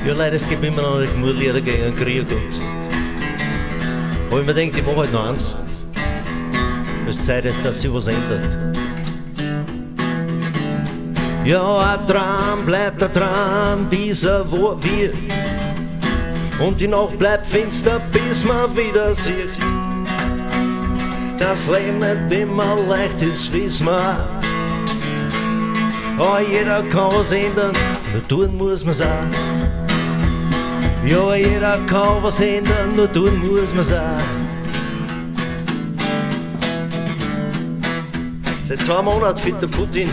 Ja Leute, es gibt immer noch nicht nur Lieder gegen Krieg aber ich mir denke, ich mache halt noch eins. Es ist Zeit jetzt, dass sich was ändert. Ja, ein Tram bleibt ein Tram, bis er wo wird. Und die Nacht bleibt finster, bis man wieder sieht. Das Leben nicht immer leicht ist, wissen wir. Aber jeder kann was ändern, nur tun muss man's auch. Ja, jeder kann was ändern, nur tun muss man's auch. Seit 2 Monaten führt der Putin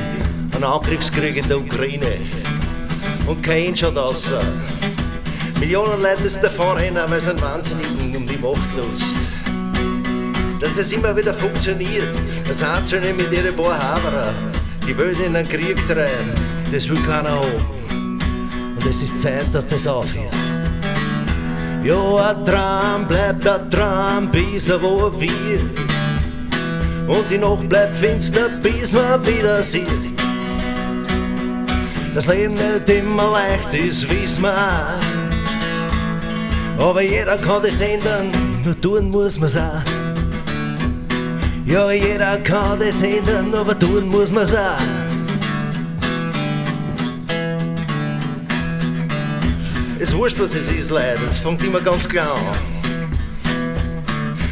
einen Angriffskrieg in der Ukraine. Und kein Inch schaut raus. Millionen Leute müssen davon rennen, weil sie sind wahnsinnig um die Machtlust. Dass das immer wieder funktioniert, das Einzelne mit ihren paar Haberer, die Welt in einen Krieg treiben, das will keiner haben. Und es ist Zeit, dass das aufhört. Ja, ein Tram bleibt ein Tram, bis er wo er wird. Und die Nacht bleibt finster, bis man wieder sieht. Das Leben nicht immer leicht ist, wissen wir auch. Aber jeder kann das ändern, nur tun muss man's auch. Ja, jeder kann das ändern, aber tun muss man's auch. Es ist wurscht, was es ist, Leute, es fängt immer ganz klar an.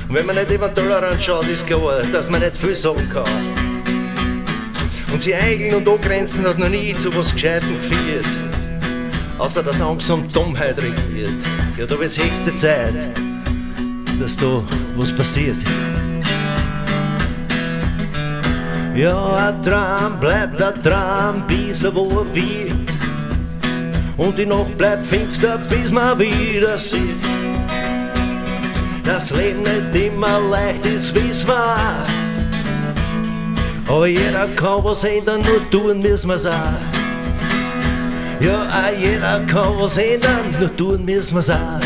Und wenn man nicht über den Tellerrand schaut, ist klar, dass man nicht viel sagen kann. Und sie eigeln und angrenzen hat noch nie zu was Gescheitem geführt. Außer dass Angst und Dummheit regiert. Ja, da wird's höchste Zeit, dass da was passiert. Ja, ein Tram bleibt ein Tram, bis er wo er wird. Und die Nacht bleibt finster, bis man wieder sieht. Das Leben nicht immer leicht ist, wissen wir. Aber jeder kann was ändern, nur tun müssen wir's auch. Ja, jeder kann was ändern, nur tun müssen wir's auch.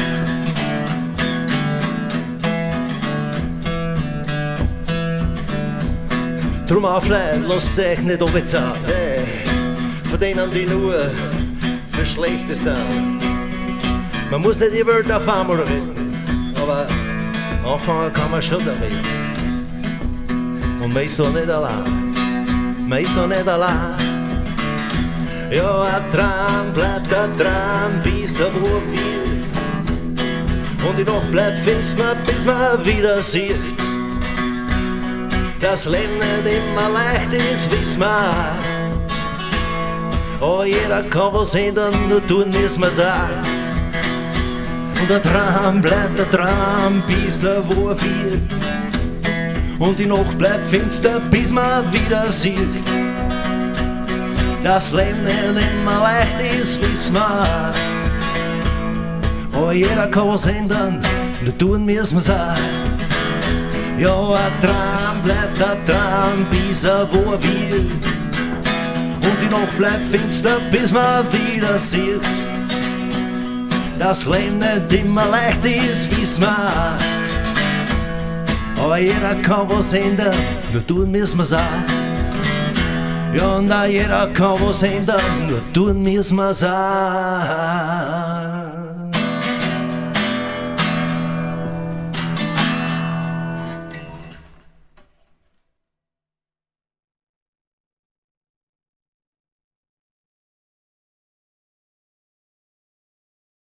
Drum auf, Leute, lasst euch nicht unbezahlt, hey, von denen, die nur für Schlechte sind. Man muss nicht die Welt auf einmal retten, aber anfangen kann man schon damit. Und man ist da nicht allein, man ist da nicht allein. Ja, ein Tram bleibt ein Tram, bis er wo er wird. Und die Nacht bleibt finster, bis man wieder sieht. Das Leben nicht immer leicht ist, wissen wir. Aber jeder kann was ändern, nur tun müssen wir's auch. Und der Tram bleibt der Tram, bis er wo er wird. Und die Nacht bleibt finster, bis man wieder sieht. Das Leben nicht immer leicht ist, wissen wir. Aber jeder kann was ändern, nur tun müssen wir's auch. Ja, ein Tram bleibt ein Tram, bis er wo er wird. Und die Nacht bleibt finster, bis man wieder sieht. Das Leben nicht immer leicht ist, wissen wir. Aber jeder kann was ändern, nur tun müssen wir's auch. Ja, und jeder kann was ändern, nur tun müssen wir's auch.